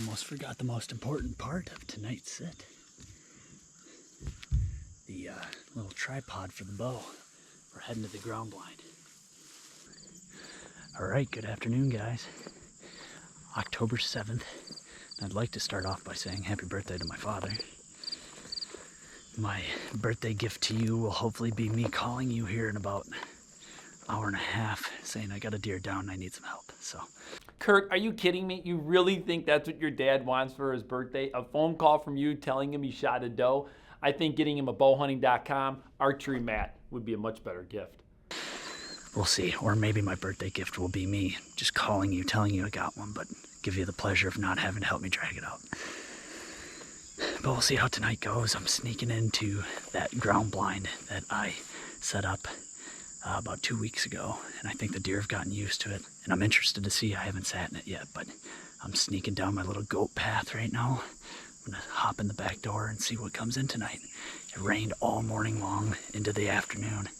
Almost forgot the most important part of tonight's sit. The little tripod for the bow. We're heading to the ground blind. Alright, good afternoon guys. October 7th. I'd like to start off by saying happy birthday to my father. My birthday gift to you will hopefully be me calling you here in about an hour and a half saying I got a deer down and I need some help. So, Kurt, are you kidding me? You really think that's what your dad wants for his birthday? A phone call from you telling him he shot a doe? I think getting him a bowhunting.com archery mat would be a much better gift. we'll see. Or maybe my birthday gift will be me just calling you, telling you I got one, but give you the pleasure of not having to help me drag it out. But we'll see how tonight goes. I'm sneaking into that ground blind that I set up about 2 weeks ago, and I think the deer have gotten used to it, and I'm interested to see. I haven't sat in it yet, but I'm sneaking down my little goat path right now. I'm gonna hop in the back door and see what comes in tonight. It rained all morning long into the afternoon,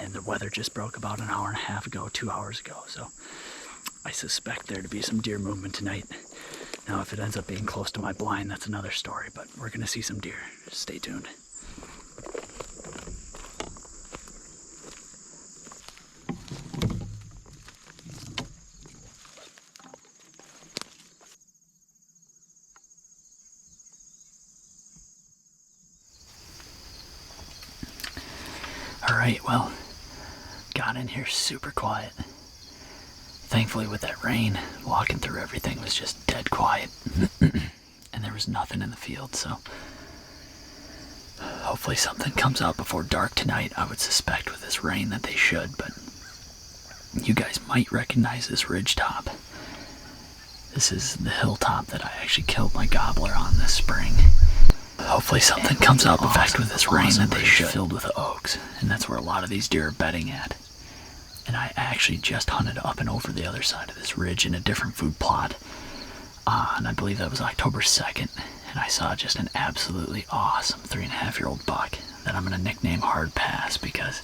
and the weather just broke about an hour and a half ago, 2 hours ago, so I suspect there to be some deer movement tonight. Now if it ends up being close to my blind, that's another story, but we're gonna see some deer. Stay tuned. Alright, well, got in here super quiet. Thankfully with that rain, walking through everything was just dead quiet. And there was nothing in the field, so hopefully something comes out before dark tonight. I would suspect with this rain that they should, but you guys might recognize this ridge top. This is the hilltop that I actually killed my gobbler on this spring. Hopefully something comes out with this rain that they should. Filled with oaks, and that's where a lot of these deer are bedding at. And I actually just hunted up and over the other side of this ridge in a different food plot. And I believe that was October 2nd, and I saw just an absolutely awesome 3.5-year-old buck that I'm going to nickname Hard Pass because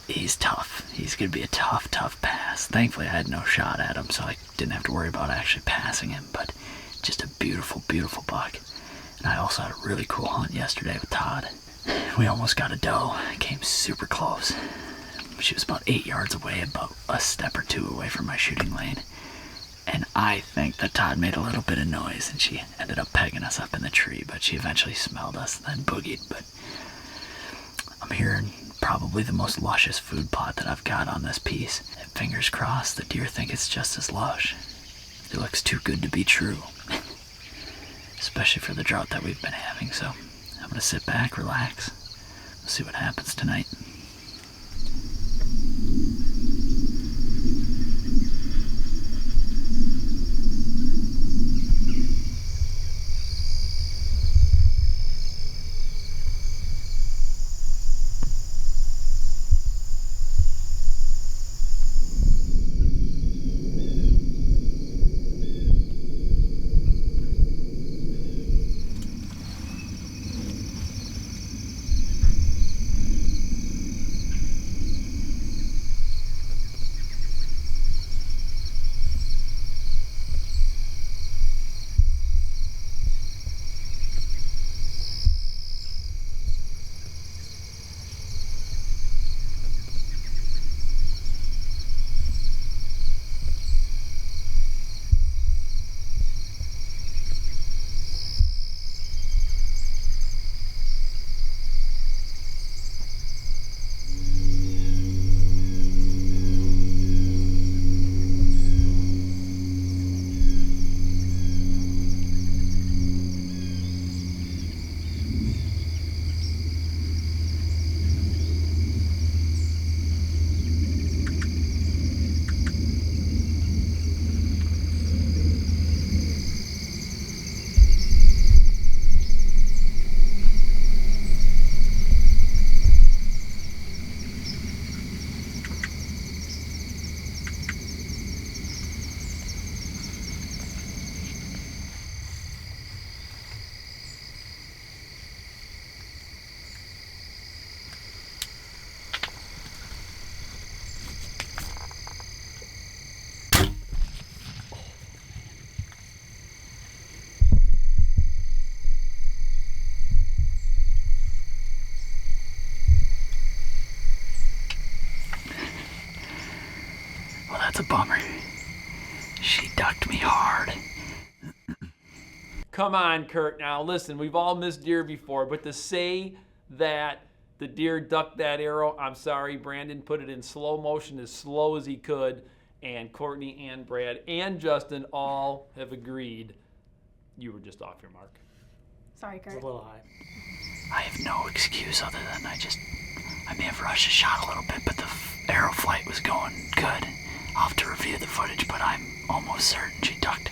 he's tough. He's going to be a tough pass. Thankfully I had no shot at him, so I didn't have to worry about actually passing him, but just a beautiful, beautiful buck. And I also had a really cool hunt yesterday with Todd. We almost got a doe. Came super close. She was about 8 yards away, about a step or two away from my shooting lane. And I think that Todd made a little bit of noise and she ended up pegging us up in the tree, but she eventually smelled us and then boogied. But I'm hearing probably the most luscious food plot that I've got on this piece. And fingers crossed, the deer think it's just as lush. It looks too good to be true. Especially for the drought that we've been having, so I'm gonna sit back, relax, see what happens tonight. That's a bummer. She ducked me hard. Come on, Kurt. Now, listen, we've all missed deer before, but to say that the deer ducked that arrow, I'm sorry. Brandon put it in slow motion as slow as he could, and Courtney and Brad and Justin all have agreed you were just off your mark. Sorry, Kurt. It's a little high. I have no excuse other than I may have rushed the shot a little bit, but the arrow flight was going good. I'll have to review the footage, but I'm almost certain she ducked.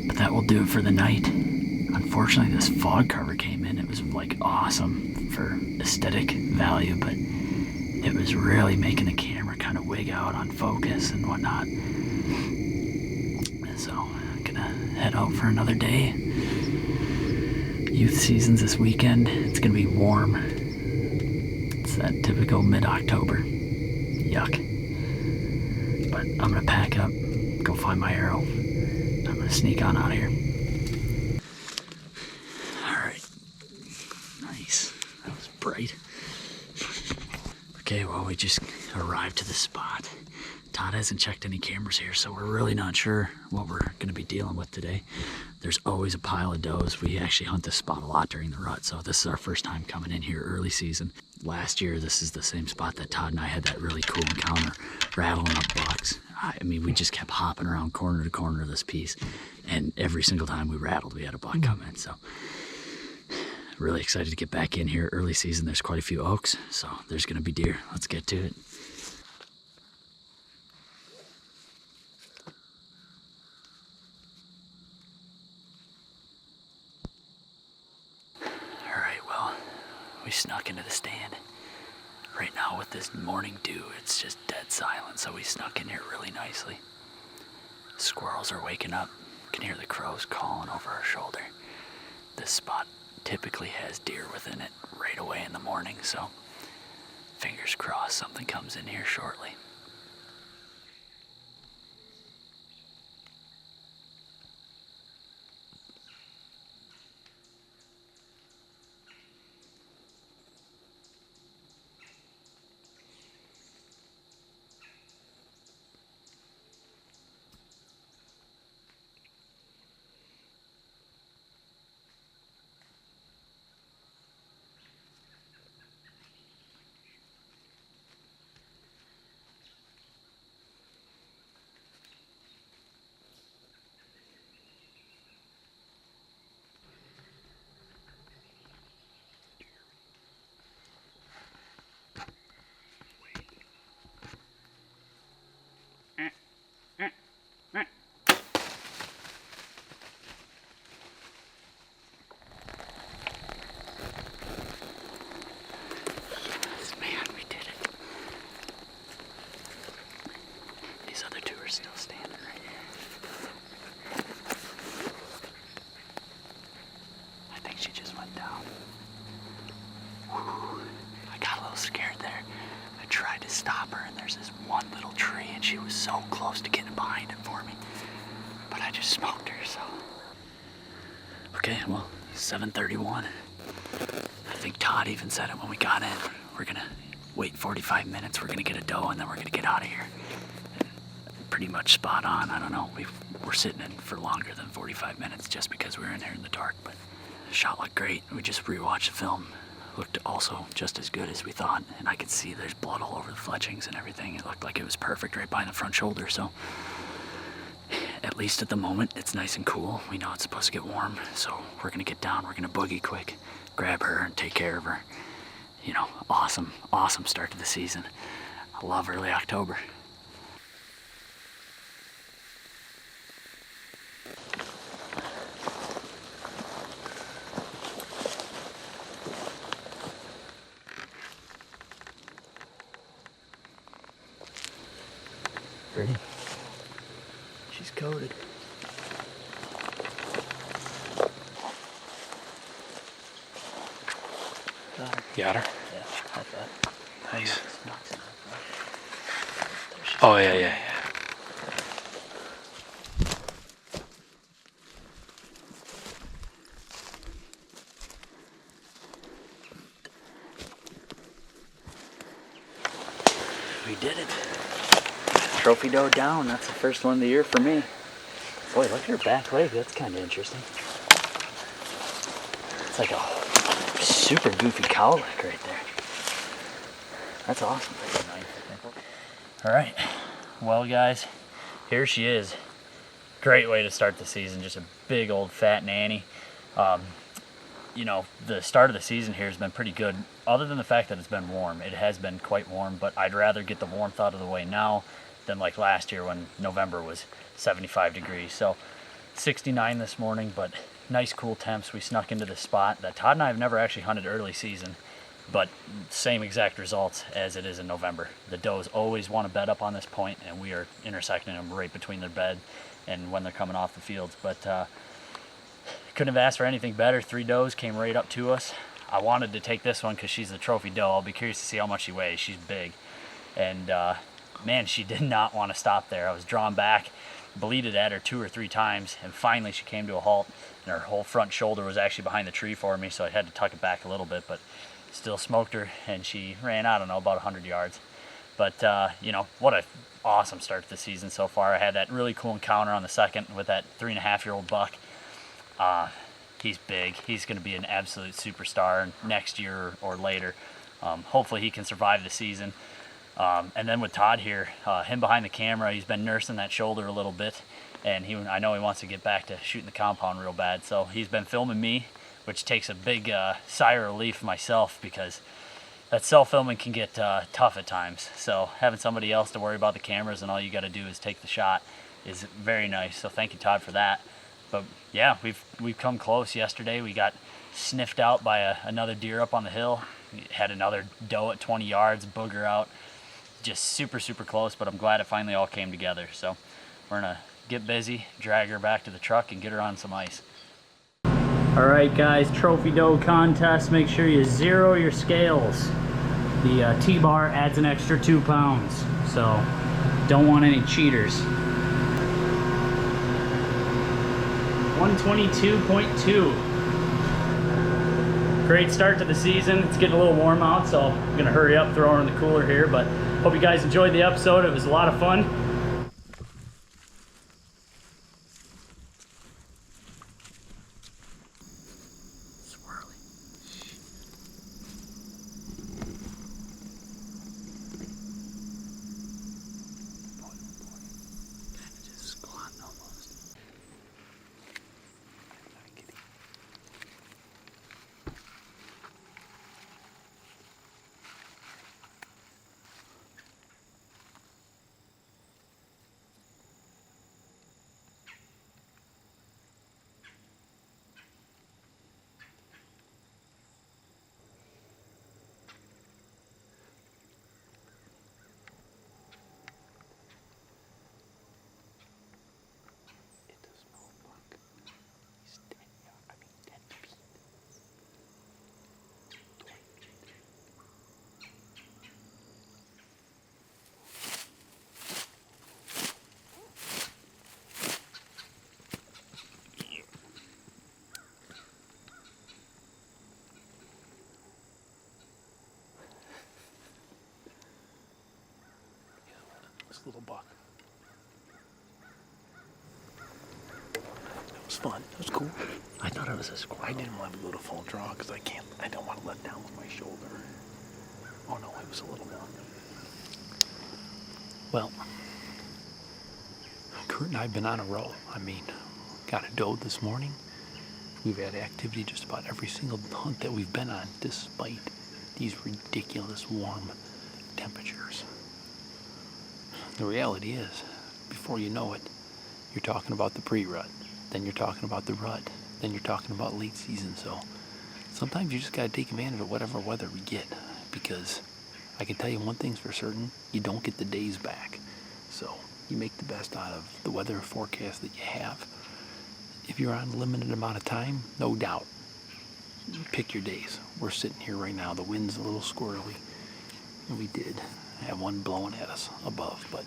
But that will do it for the night. Unfortunately, this fog cover came in. It was like awesome for aesthetic value, but it was really making the camera kind of wig out on focus and whatnot. So I'm gonna head out for another day. Youth season's this weekend. It's gonna be warm. It's that typical mid-October. Yuck. But I'm gonna pack up, go find my arrow. I'm gonna sneak on out of here. Alright. Nice. That was bright. Okay, well, we just arrived to the spot. Todd hasn't checked any cameras here, so we're really not sure what we're going to be dealing with today. There's always a pile of does. We actually hunt this spot a lot during the rut, so this is our first time coming in here early season. Last year, this is the same spot that Todd and I had that really cool encounter, rattling up bucks. I mean, we just kept hopping around corner to corner of this piece, and every single time we rattled, we had a buck come in, so really excited to get back in here early season. There's quite a few oaks, so there's going to be deer. Let's get to it. We snuck into the stand. Right now with this morning dew, it's just dead silent, so we snuck in here really nicely. Squirrels are waking up. You can hear the crows calling over our shoulder. This spot typically has deer within it right away in the morning, so fingers crossed something comes in here shortly. Still standing right here. I think she just went down. Whew. I got a little scared there. I tried to stop her, and there's this one little tree, and she was so close to getting behind it for me. But I just smoked her, so. Okay, well, 7:31. I think Todd even said it when we got in. We're gonna wait 45 minutes, we're gonna get a doe, and then we're gonna get out of here. Pretty much spot on. I don't know. We're sitting in for longer than 45 minutes just because we were in here in the dark, but the shot looked great. We just rewatched the film. Looked also just as good as we thought, and I could see there's blood all over the fletchings and everything. It looked like it was perfect right behind the front shoulder, so at least at the moment, it's nice and cool. We know it's supposed to get warm, so we're gonna get down, we're gonna boogie quick, grab her and take care of her. You know, awesome start to the season. I love early October. Ready? She's coated. Got her. Got her? Yeah, I thought. Nice. Knocks it out. Oh, yeah. We did it. trophy doe down. That's the first one of the year for me. Boy, look at her back leg. That's kind of interesting. It's like a super goofy cowlick right there. That's awesome. All right. Well, guys, here she is. Great way to start the season. Just a big old fat nanny. You know, the start of the season here has been pretty good, other than the fact that it's been warm. It has been quite warm, but I'd rather get the warmth out of the way now than like last year when November was 75 degrees. So 69 this morning, but nice cool temps. We snuck into this spot that Todd and I have never actually hunted early season, but same exact results as it is in November. The does always want to bed up on this point, and we are intersecting them right between their bed and when they're coming off the fields. But couldn't have asked for anything better. 3 does came right up to us. I wanted to take this one because she's the trophy doe. I'll be curious to see how much she weighs. She's big. And man, she did not want to stop there. I was drawn back, bleated at her 2 or 3 times, and finally she came to a halt, and her whole front shoulder was actually behind the tree for me, so I had to tuck it back a little bit, but still smoked her, and she ran, I don't know, about 100 yards. But, you know, what a awesome start to the season so far. I had that really cool encounter on the second with that 3.5-year-old buck. He's big. He's going to be an absolute superstar next year or later. Hopefully he can survive the season. And then with Todd here, him behind the camera, he's been nursing that shoulder a little bit, and I know he wants to get back to shooting the compound real bad. So he's been filming me, which takes a big sigh of relief myself, because that self-filming can get tough at times. So having somebody else to worry about the cameras and all you got to do is take the shot is very nice. So thank you, Todd, for that. But yeah, we've come close. Yesterday we got sniffed out by another deer up on the hill. We had another doe at 20 yards, booger out. Just super, super close, but I'm glad it finally all came together. So we're gonna get busy, drag her back to the truck, and get her on some ice. All right, guys, trophy doe contest. Make sure you zero your scales. The T-bar adds an extra 2 pounds, so don't want any cheaters. 122.2. Great start to the season. It's getting a little warm out, so I'm gonna hurry up, throw her in the cooler here, but hope you guys enjoyed the episode. It was a lot of fun. Swirly. Boy, oh boy. Kinda just squatting almost. Little buck. That was fun. That was cool. I thought it was a squirrel. I didn't want to go to full draw because I don't want to let down with my shoulder. Oh no, it was a little one. Well, Kurt and I have been on a roll. I mean, got a doe this morning. We've had activity just about every single hunt that we've been on, despite these ridiculous warm temperatures. The reality is, before you know it, you're talking about the pre-rut, then you're talking about the rut, then you're talking about late season. So sometimes you just got to take advantage of whatever weather we get, because I can tell you one thing's for certain, you don't get the days back. So you make the best out of the weather forecast that you have. If you're on a limited amount of time, no doubt, pick your days. We're sitting here right now, the wind's a little squirrely, and we did have one blowing at us above, but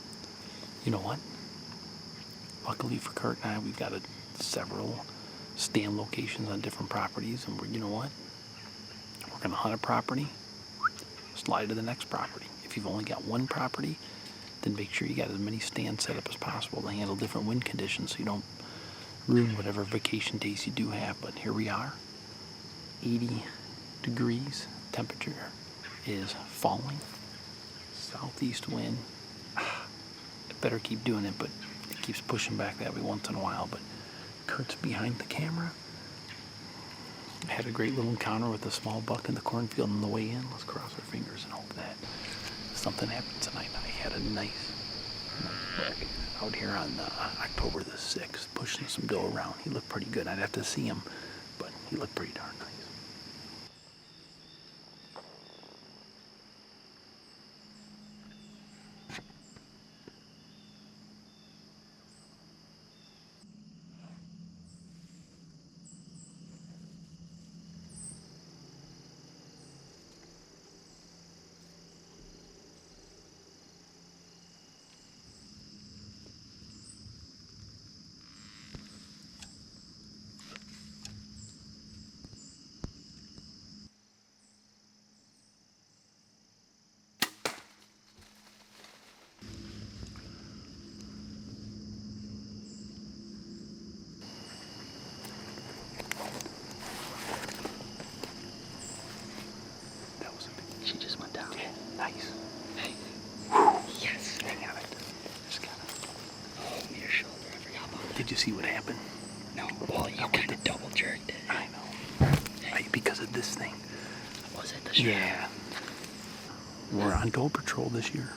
you know what? Luckily for Kurt and I, we've got several stand locations on different properties, and you know what? We're going to hunt a property, slide to the next property. If you've only got one property, and make sure you got as many stands set up as possible to handle different wind conditions so you don't ruin whatever vacation days you do have. But here we are, 80 degrees, temperature is falling, southeast wind. I better keep doing it, but it keeps pushing back that way once in a while. But Kurt's behind the camera. I had a great little encounter with a small buck in the cornfield on the way in. Let's cross our fingers and hope that something happens tonight. I had a nice buck out here on October the 6th, pushing some doe around. He looked pretty good. I'd have to see him, but he looked pretty darn nice. She just went down. Yeah, nice. Hey. Yes. I got it. Just got it. Oh, your shoulder. I forgot about that. Did you see what happened? No. Well, you kind of double jerked it. I know. Because of this thing. Was it the strap? Yeah. We're on doe patrol this year.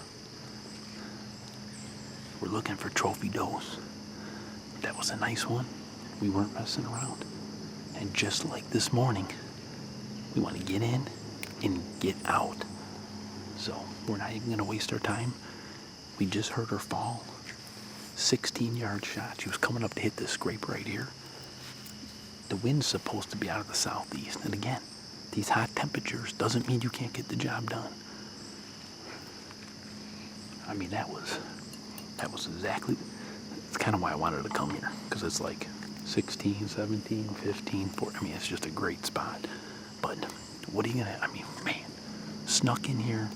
We're looking for trophy does. That was a nice one. We weren't messing around. And just like this morning, we want to get in and get out. So we're not even going to waste our time. We just heard her fall. 16-yard shot. She was coming up to hit this scrape right here. The wind's supposed to be out of the southeast. And again, these hot temperatures doesn't mean you can't get the job done. I mean, that was exactly, it's kind of why I wanted to come here. Because it's like 16, 17, 15, 14. I mean, it's just a great spot. But what are you gonna, I mean, man, snuck in here.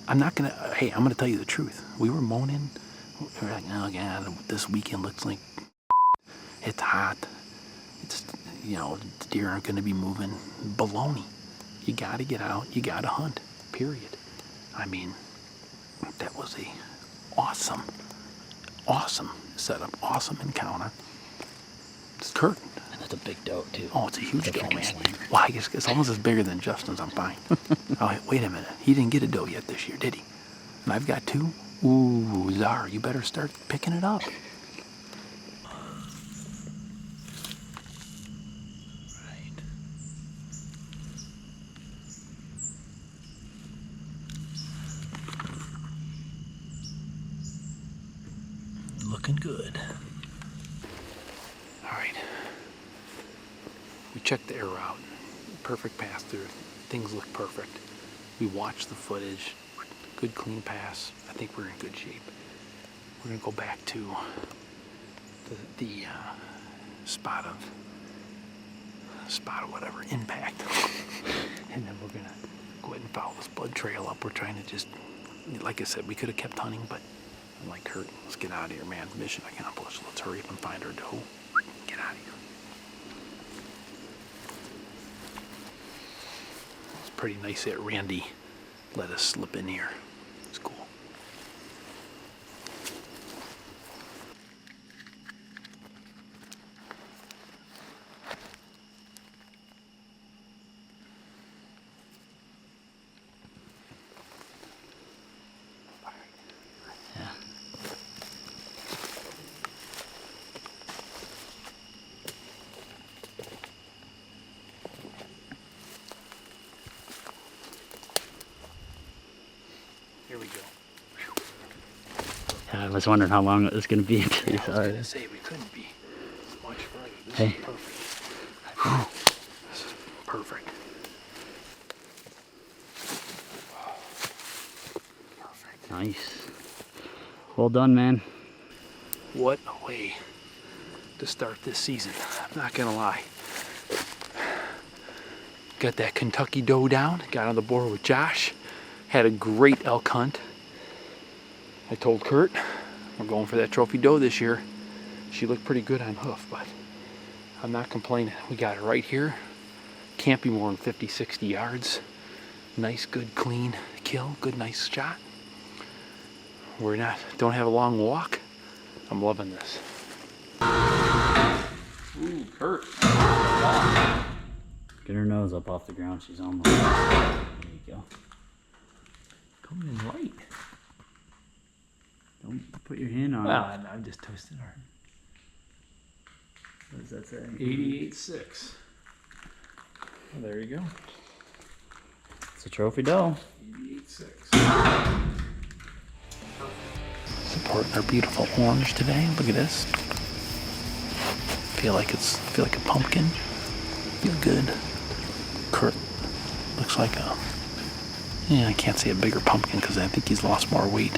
I'm not gonna, hey, I'm gonna tell you the truth. We were moaning. We were like, oh God, this weekend looks like it's hot. It's, you know, the deer aren't gonna be moving. Baloney. You gotta get out, you gotta hunt, period. I mean, that was a awesome setup, awesome encounter. It's Kurt. And that's a big doe, too. Oh, it's a huge It's a doe, freaking man. slinger. Well, I guess it's almost as bigger than Justin's. I'm fine. Oh, wait a minute. He didn't get a doe yet this year, did he? And I've got two? Ooh, Czar, you better start picking it up. Right. Looking good. All right. We checked the air route. Perfect pass through. Things look perfect. We watched the footage. Good clean pass. I think we're in good shape. We're gonna go back to the spot of whatever impact, and then we're gonna go ahead and follow this blood trail up. We're trying to just, like I said, we could have kept hunting, but I'm like, Kurt, let's get out of here, man. Mission accomplished. Let's hurry up and find our doe. Get out of here. It's pretty nice that Randy let us slip in here. It's cool. Yeah. Here we go. I was wondering how long it was going to be until you I saw was gonna it. say we couldn't be much further. This Hey. is perfect. This is perfect. Perfect. Nice. Well done, man. What a way to start this season. I'm not gonna lie. Got that Kentucky doe down. Got on the board with Josh. Had a great elk hunt. I told Kurt we're going for that trophy doe this year. She looked pretty good on hoof, but I'm not complaining. We got her right here. Can't be more than 50, 60 yards. Nice, good, clean kill. Good, nice shot. Don't have a long walk. I'm loving this. Ooh, Kurt. Get her nose up off the ground. She's almost. There you go. Coming in light. Don't put your hand on Well, it. I'm just toasting her. What does that say? 88.6. Well, there you go. It's a trophy doe. 88.6. Supporting our beautiful orange today. Look at this. Feel like a pumpkin. Feel good. Kurt looks like I can't say a bigger pumpkin because I think he's lost more weight.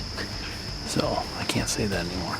So I can't say that anymore.